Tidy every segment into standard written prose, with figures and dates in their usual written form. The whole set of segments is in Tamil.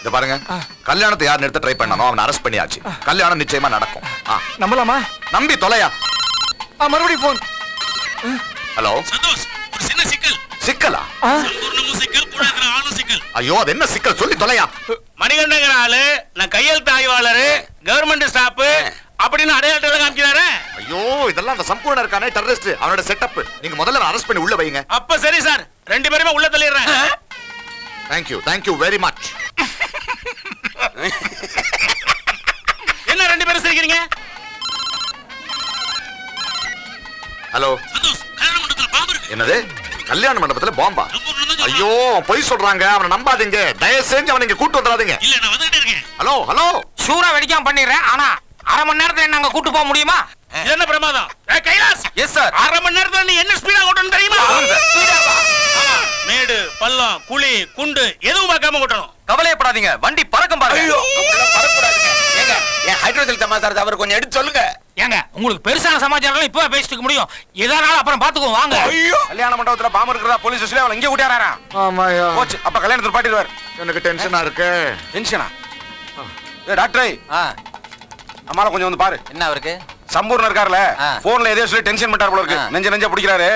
இத பாருங்க, கல்யாணத்தை யார் நிறுத்த ட்ரை பண்ணானோ அவனை அரெஸ்ட் பண்ணியாச்சு. கல்யாணம் நிச்சயமா நடக்கும். நம்பலாமா? நம்பி தொலையா. மறுபடியும் போன். ஹலோ சந்தோஷ், ஒரு சின்ன சிக்கல். சிக்கலா? சம்பூர்ணமும் சிக்கல், கூட இருக்கிற ஆளும் சிக்கல். ஐயோ, அது என்ன சிக்கல் சொல்லி தொலையா. மணிகண்டங்கிற ஆளு நான் கையெழுத்து ஆய்வாளர், கவர்மெண்ட் ஸ்டாப் அப்படின்னு அடையாளத்தை காமிக்கிறாரு. ஐயோ, இதெல்லாம் அந்த சம்பூர்ண இருக்கானே டெரரிஸ்ட், அவனோட செட்டப். நீங்க முதல்ல அரெஸ்ட் பண்ணி உள்ள வைங்க. அப்ப சரி சார், 2 பேருமே உள்ள தள்ளிடுறேன். Thank you very much. என்ன 2 பேரும் சிரிக்கிறீங்க? ஹலோ சந்தோஷ், கல்யாண மண்டபத்துல பாம்பு இருக்கு. என்னது? கல்யாண மண்டபத்துல பாம்பா? ஐயோ, பொய் சொல்றாங்க, அவனை நம்பாதீங்க. தயவு செஞ்சு அவனை இங்க கூட்டு வந்துடாதீங்க. இல்ல, நான் வந்துட்டே இருக்கேன். ஹலோ ஷூரா வெடிக்காம பண்ணிடுறேன். ஆனா 1/2 மணி நேரத்துல நாங்க கூட்டு போக முடியுமா? என்ன பிரமாதம்? கைலாஸ். Yes sir. 1/2 மணி நேரத்துல நீ என்ன ஸ்பீடா ஓட்டணும் தெரியுமா? மேடு, பள்ளம், குழி, குண்டு எதுவும் பார்க்காம ஓட்டணும். கவலையப்படாதீங்க, வண்டி பறக்கும் பாருங்க. ஏங்க, என் ஹைட்ரோஜல் சமாச்சாரத்தை அவர் கொஞ்சம் எடுத்து சொல்லுங்க. ஏங்க, உங்களுக்கு பெருசான சமாச்சாரம் இப்ப பேசிட்டு முடியும். எதனால அப்புறம் பாத்துக்குவோம் வாங்க. கல்யாண மண்டபத்துல பாம்பு இருக்கிறதா போலீஸ் ஸ்டேஷன்ல அவளை இங்கே கூட்டியாரா? ஆமாயா. போச்சு, அப்ப கல்யாணத்துல பாட்டிடுவார். எனக்கு டென்ஷனா இருக்கு. டென்ஷனா? டாக்டரே, அம்மால கொஞ்சம் வந்து பாரு. என்ன அவருக்கு? சம்பூர்ண இருக்காருல, போன்ல எதையோ சொல்லி டென்ஷன் பண்ணிட்டார் போல இருக்கு. நெஞ்ச பிடிக்கிறாரு.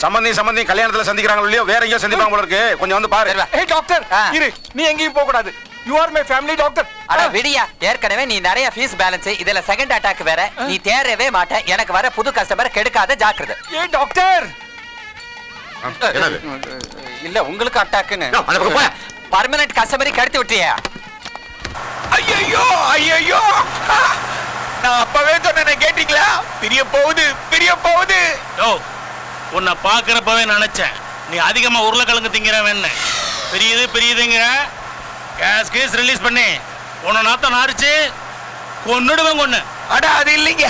சம்பந்தி கல்யாணத்துல சந்திக்கிறாங்க இல்லையோ, வேற எங்கேயோ சந்திப்பாங்க போல இருக்கு. கொஞ்சம் வந்து பாரு. ஏய் டாக்டர், இரு, நீ எங்கேயும் போக கூடாது. You are my family doctor. அட விடியா, ஏற்கனவே நீ நிறைய ஃபீஸ் பேலன்ஸ், இதுல செகண்ட் அட்டாக் வேற. நீ தேரவே மாட்ட. எனக்கு வர புது கஸ்டமர் கெடுக்காத, ஜாக்கிரதை. ஏய் டாக்டர். என்னது? இல்ல உங்களுக்கு அட்டாக்னு. யோ, அந்த பக்கம் போயா. பர்மனன்ட் கஸ்டமரை கெடுத்து விட்டியா? ஐயோ, நான் அப்பவே சொன்னேன், கேட்டீங்களா? பிரிய போகுது. யோ, உன்னை பாக்குறப்பவே நினைச்சேன் நீ அதிகமா உருளைக்கிழங்கு திங்கிறவன். பெரியதுங்கிற கேஸ் ரிலீஸ் பண்ணி உன்னை நாத்த நாரிச்சு கொன்னுடுவேன் கொன்னு. அட அது இல்லைங்க,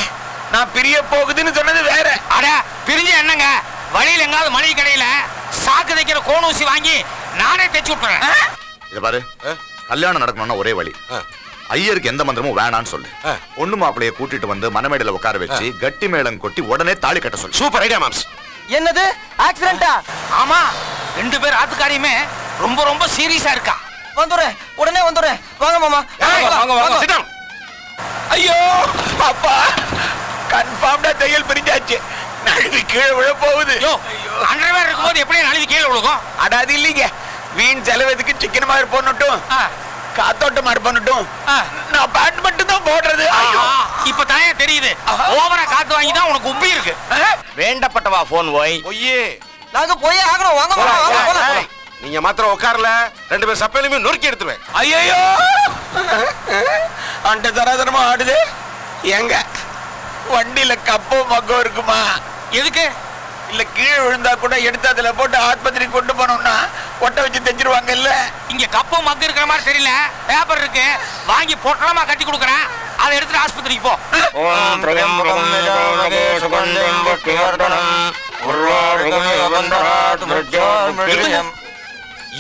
நான் பிரிய போகுதுன்னு சொன்னது வேற. அட பிரிஞ்சு என்னங்க, வழியில எங்காவது மளிகை கடையில சாக்கு தைக்கிற கோணூசி வாங்கி நானே தைச்சு விட்டுறேன். இத பாரு, கல்யாணம் நடக்கணும்னா ஒரே வழி. ஐயருக்கு எந்த மந்திரமும் வேணான்னு சொல்லு. பொண்ணு மாப்பிளைய கூட்டிட்டு வந்து மனமேடையில உட்கார வச்சு கட்டி மேளம் கொட்டி உடனே தாலி கட்ட சொல்லு. Super idea moms. என்னது ஆக்சிடென்ட்டா? ஆமா, 2 பேர் ஆத்துக்காரியுமே ரொம்ப சீரியஸா இருக்கா. வந்துறேன், உடனே வந்துறேன். வாங்க மாமா. வாங்க. Sit down. ஐயோ அப்பா, கன்ஃபார்ம்டா தையல் பிரிஞ்சாச்சு. நழுவி கீழே விழ போகுது. யோ, அண்டர்வேர் இருக்கும்போது எப்படி நழுவி கீழே விழுகும்? அட அது இல்லைங்க, வீண் செலவதுக்கு சிக்கன் மாதிரி போடணும், காத்தோட்டம் மாதிரி பண்ணட்டும். நான் பேட் மட்டும் தான் போடுறது. இப்ப தானே தெரியுது, ஓவரா காத்து வாங்கி தான் உனக்கு உப்பி இருக்கு. வேண்டப்பட்டவா போன் போய் பொய்யே. நாங்க போய் ஆகணும். வாங்க மாமா, வாங்க போலாம். நீங்க மாத்திரம் உட்காரல, 2 பேர் சப்பையிலுமே நொறுக்கி எடுத்துருவேன். ஐயோ, அந்த தராதரமா ஆடுது. எங்க வண்டியில கப்போ மக்கோ இருக்குமா? எதுக்கு? இல்ல கீழே விழுந்தா கூட எடுத்து அதுல போட்டு ஆஸ்பத்திரி கொண்டு போனோம்னா ஒட்ட வச்சு தைச்சிருவாங்க. இல்ல இங்க கப்பம் மக்கு இருக்கிற மாதிரி தெரியல, பேப்பர் இருக்கு, வாங்கி பொட்டலமா கட்டி கொடுக்குறேன். அதை எடுத்துட்டு ஆஸ்பத்திரிக்கு போ.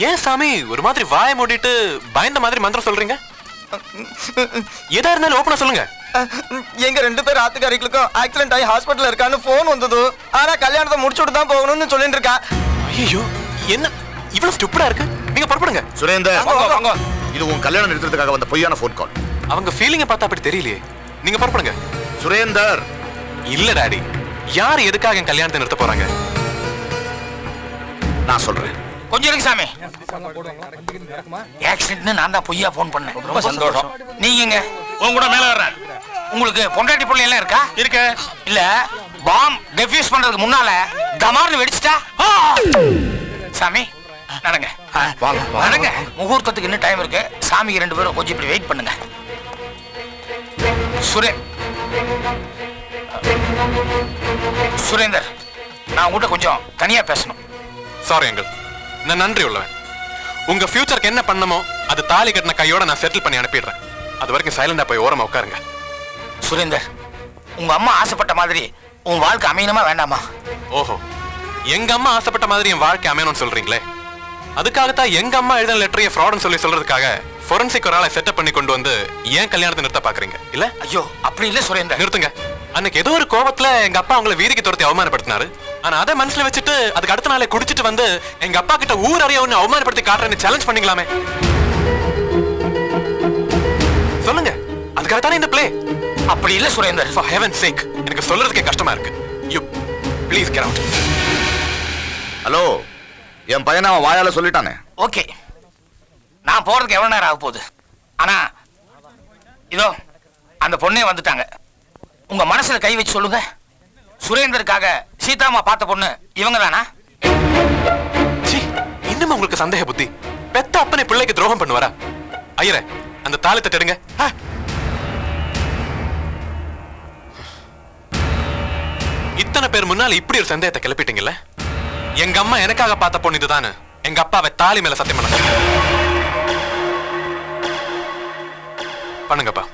ஏன் சாமி ஒரு மாதிரி வாயை மூடிட்டு பயந்த மாதிரி மந்திரம் சொல்றீங்க? எதா இருந்தாலும் ஓபனா சொல்லுங்க. எங்க 2 பேர் ஆத்துக்காரிகளுக்கும் ஆக்சிடென்ட் ஆகி ஹாஸ்பிடல்ல இருக்கான்னு போன் வந்தது. ஆனா கல்யாணத்தை முடிச்சுட்டு தான் போகணும்னு சொல்லிட்டு இருக்கா. ஐயோ, என்ன இவ்வளவு ஸ்டூப்பிடா இருக்கு? நீங்க புறப்படுங்க. சுரேந்தர், இது உன் கல்யாணம் நிறுத்துறதுக்காக வந்த பொய்யான போன் கால். அவங்க ஃபீலிங்க பார்த்தா அப்படி தெரியலையே. நீங்க புறப்படுங்க. சுரேந்தர். இல்ல டாடி, யார் எதுக்காக என் கல்யாணத்தை நிறுத்த போறாங்க? நான் சொல்றேன். கொஞ்சம் இருக்கு சாமி. ஆக்சிடென்ட்னு நான் தான் பொய்யா போன் பண்ணேன். ரொம்ப சந்தோஷம். நீங்க உன் கூட மேல வர்றேன். உங்களுக்கு பொண்டாட்டி பிள்ளை எல்லாம் இருக்கா? இருக்க. இல்ல பாம் டெஃப்யூஸ் பண்றதுக்கு முன்னால டமார்னு வெடிச்சிட்டா? சாமி நடங்க. நடங்க, முகூர்த்தத்துக்கு இன்னும் டைம் இருக்கு. சாமிக்கு 2 பேரும் கொஞ்சம் இப்படி வெயிட் பண்ணுங்க. சுரேந்தர், நான் உங்ககிட்ட கொஞ்சம் தனியா பேசணும். சாரி அங்கிள், நான் நன்றி உள்ளவன். உங்க ஃபியூச்சருக்கு என்ன பண்ணமோ அது தாலி கட்டின கையோட நான் செட்டில் பண்ணி அனுப்பிடுறேன். அது வரைக்கும் சைலண்டா போய் ஓரமா உட்காருங்க. சுரேந்தர், உங்க அம்மா ஆசைப்பட்ட மாதிரி உன் வாழ்க்கை அமையணுமா வேண்டாமா? ஓஹோ, எங்க அம்மா ஆசைப்பட்ட மாதிரி என் வாழ்க்கை அமையணும்னு சொல்றீங்களே, அதுக்காகத்தான் எங்க அம்மா எழுதின லெட்டரையை ஃப்ராட்னு சொல்றதுக்காக ஃபோரன்சிக் ஒரு ஆளை செட்டப் பண்ணி கொண்டு வந்து ஏன் கல்யாணத்தை நிறுத்த பாக்குறீங்க? இல்ல ஐயோ, அப்படி இல்ல சுரேந்தர். நிறுத்துங்க. அன்னைக்கு ஏதோ ஒரு கோபத்துல எங்க அப்பா அவங்களை வீதிக்கு துரத்தி அவமானப்படுத்தினாரு. ஆனா அதை மனசுல வச்சுட்டு அதுக்கு அடுத்த நாளே குடிச்சிட்டு வந்து எங்க அப்பா கிட்ட ஊர் அறிய ஒன்னு அவமானப்படுத்தி காட்டுறேன்னு சேலஞ்ச் பண்ணிக்கலாமே. அதுக்காக தானே இந்த பிளே. அப்படி இல்ல சுரேந்தர். For heaven's sake, எனக்கு சொல்றதுக்கே கஷ்டமா இருக்கு. You please get out. Hello, என் பையனை அவன் வாயால சொல்லிட்டானே. ஓகே, நான் போறதுக்கு எவ்வளவு நேரம் ஆக போகுது? ஆனா இதோ அந்த பொண்ணே வந்துட்டாங்க. உங்க மனசுல கை வச்சு சொல்லுங்க, சுரேந்தருக்காக சீதாமா பார்த்த பொண்ணு இவங்க தானா? சீ, இன்னும் உங்களுக்கு சந்தேக புத்தி? பெத்த அப்பனை பிள்ளைக்கு துரோகம் பண்ணுவாரா? ஐயரே, அந்த தாளத்தை தடுங்க. இத்தனை பேர் முன்னால இப்படி ஒரு சந்தேகத்தை கிளப்பிட்டீங்கல்ல? எங்க அம்மா எனக்காக பார்த்த பொண்ணு இதுதானு எங்க அப்பாவை தாலி மேல சத்தியம் பண்ணுங்கப்பா.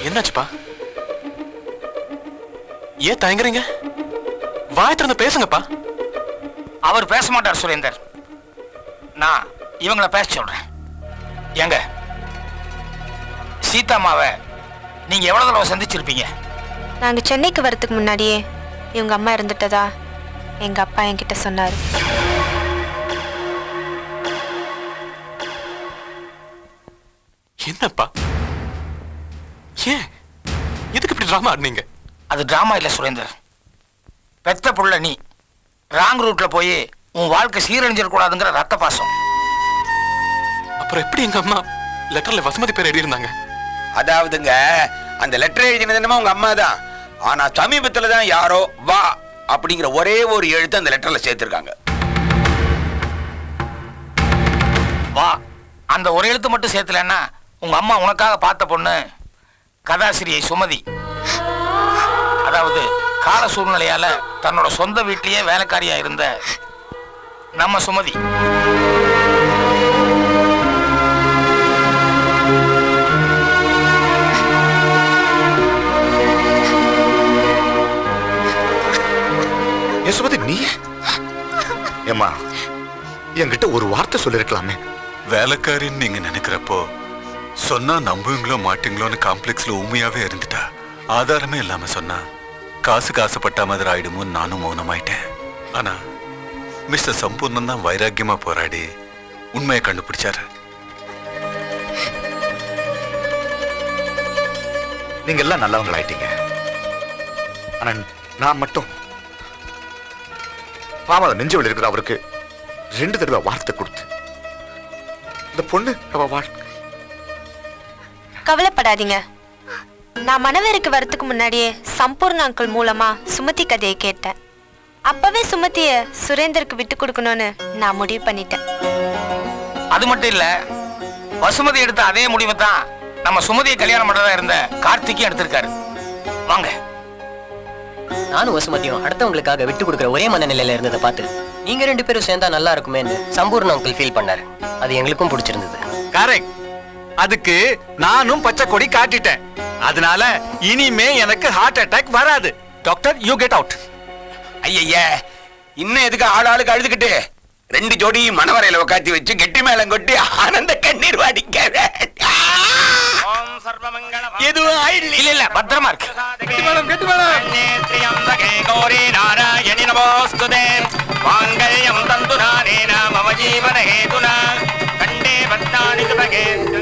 என்னாச்சுப்பா? ஏன் தயங்குறீங்க? வாய் திறந்து பேசுங்கப்பா. அவர் பேச மாட்டார் சுரேந்தர். நான் இவங்களை பேச சொல்றேன். ஏங்க, சீதாமாவை நீங்க எவ்வளவு தடவை சந்திச்சிருப்பீங்க? நாங்க சென்னைக்கு வரதுக்கு முன்னாடியே இவங்க அம்மா இருந்துட்டதா எங்க அப்பா என்கிட்ட சொன்னாரு. என்னப்பா? ஏன் எதுக்கு இப்படி டிராமா ஆடுனீங்க? அது டிராமா இல்ல சுரேந்தர். பெத்த புள்ள நீ ராங் ரூட்ல போய் உன் வாழ்க்கை சீரழிஞ்சிடக்கூடாதுங்கிற ரத்த பாசம். அப்புறம் எப்படி எங்க அம்மா லெட்டர்ல வசுமதி பேர் எழுதியிருந்தாங்க? அதாவதுங்க, அந்த லெட்டர் எழுதினது என்னமோ உங்க அம்மா தான். ஆனா சமீபத்துல தான் யாரோ வா அப்படிங்கிற ஒரே ஒரு எழுத்து அந்த லெட்டர்ல சேர்த்திருக்காங்க. வா, அந்த ஒரு எழுத்து மட்டும் சேர்த்தலன்னா உங்க அம்மா உனக்காக பார்த்த பொண்ணு கதாசிரியை சுமதி. அதாவது கால சூழ்நிலையால தன்னோட சொந்த வீட்டிலேயே வேலைக்காரியா இருந்த நம்ம சுமதி. சுமதி, நீ ஏம்மா என்கிட்ட ஒரு வார்த்தை சொல்லிருக்கலாமே. வேலைக்காரின்னு நீங்க நினைக்கிறப்போ சொன்னா நம்புவீங்களோ மாட்டீங்களோன்னு காம்ப்ளெக்ஸ்ல உண்மையாவே இருந்துட்டா, ஆதாரமே இல்லாம சொன்னா காசுக்கு ஆசைப்பட்ட மாதிரி ஆயிடுமோ நானும் மௌனமாயிட்டேன். ஆனா மிஸ்டர் சம்பூர்ணம் தான் வைராக்கியமா போராடி உண்மையை கண்டுபிடிச்சாரு. நீங்க எல்லாம் நல்லவங்களாயிட்டீங்க. ஆனா நான் மட்டும் பாவம், அதை நெஞ்சு இருக்கிற அவருக்கு 2 தடவை வார்த்தை கொடுத்து இந்த பொண்ணு அவ வாழ்க்கை. கவலைப்படாதீங்க, நான் மணவருக்கு வரதுக்கு முன்னாடியே சம்பூர்ண அங்கிள் மூலமா சுமதி கதையை கேட்டேன். அப்பவே சுமதிய சுரேந்தருக்கு விட்டு கொடுக்கணும்னு நான் முடிவு பண்ணிட்டேன். அது மட்டும் இல்ல, வசுமதி எடுத்த அதே முடிவை தான் நம்ம சுமதியை கல்யாணம் பண்றதா இருந்த கார்த்திக்கும் எடுத்திருக்காரு. வாங்க. நானும் வசுமதியும் அடுத்தவங்களுக்காக விட்டு கொடுக்குற ஒரே மனநிலையில இருந்ததை பார்த்து நீங்க 2 பேரும் சேர்ந்தா நல்லா இருக்குமேன்னு சம்பூர்ண அங்கிள் ஃபீல் பண்ணாரு. அது எங்களுக்கும் பிடிச்சிருந்தது. கரெக்ட். அதுக்கு நானும் பச்சை கொடி காட்டிட்டேன். அதனால இனிமே எனக்கு ஹார்ட் அட்டாக் வராது. Doctor, you get out. ஐய, இன்னும் எதுக்கு ஆளாளுக்கு அழுதுகிட்டு 2 ஜோடி மணவரையில உட்காத்தி வச்சு கெட்டி மேளம் கொட்டி ஆனந்த கண்ணீர் வாடிக்க. எதுவும் ஆயிடல. இல்ல இல்ல, பத்திரமா இருக்கு.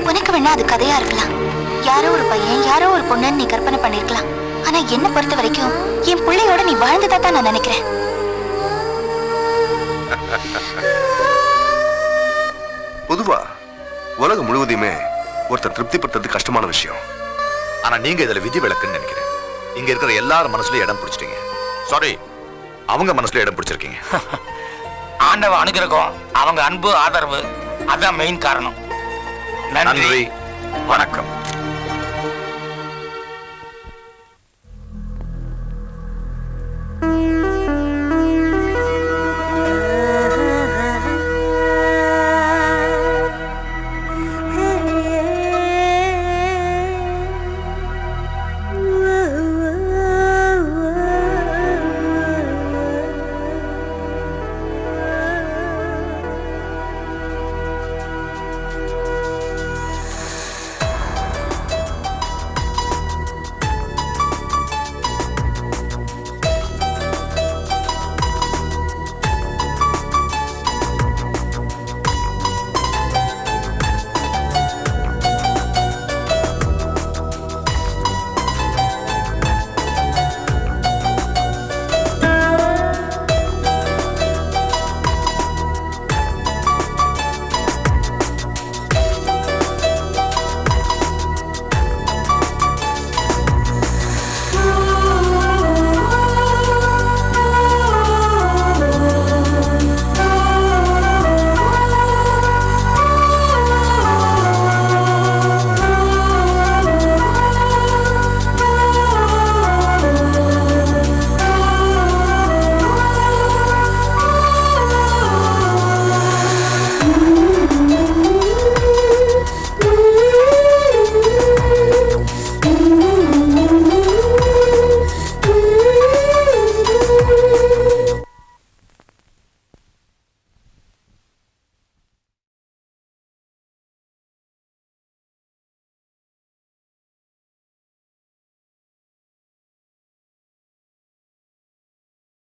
உனக்கு வேணா அது கதையா இருக்கலாம். யாரோ ஒரு பையன் யாரோ ஒரு பொண்ணுன்னு நீ கற்பனை பண்ணிருக்கலாம். ஆனா என்ன பொறுத்த வரைக்கும் என் பிள்ளையோட நீ வாழ்ந்ததா தான் நான் நினைக்கிறேன். பொதுவா உலகம் முழுவதையுமே ஒருத்தர் திருப்திப்படுத்துறது கஷ்டமான விஷயம். ஆனா நீங்க இதுல விதி விலக்குன்னு நினைக்கிறேன். இங்க இருக்கிற எல்லாரும் மனசுலயும் இடம் பிடிச்சிட்டீங்க. சாரி, அவங்க மனசுல இடம் பிடிச்சிருக்கீங்க. ஆண்டவ அனுகிரகம், அவங்க அன்பு ஆதரவு, அதான் மெயின் காரணம். நன்றி, வணக்கம்.